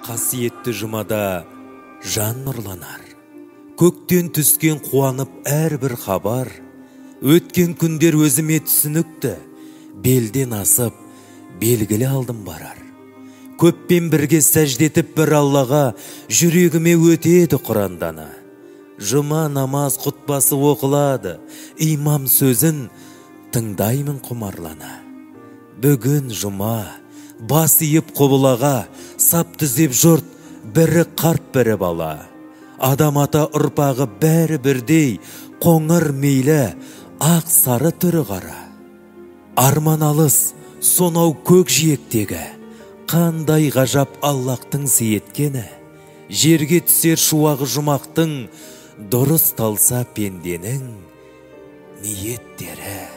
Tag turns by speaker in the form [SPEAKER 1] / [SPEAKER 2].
[SPEAKER 1] Қасиетті жұмада жан нұрланар. Көктен түскен қуанып әрбір хабар. Өткен күндер өзіме түсінікті, белден асып, белгілі алдым барар. Көппен бірге сәждетіп бір Аллаға, жүрегіме өтеді Құрандана. Жұма намаз құтбасы оқылады, имам сөзін тыңдаймын құмарлана. Бүгін жұма, бас иіп құбылаға, сап түзеп жұрт, бірі қарт бірі бала. Адам ата ұрпағы бәрі бірдей, қоңыр мейлі, ақ сары түрі қара. Арман алыс, сонау көк жиектегі, қандай ғажап Аллахтың сыйеткені. Жерге түсер шуағы жұмақтың, дұрыс талса пенденің ниеттері.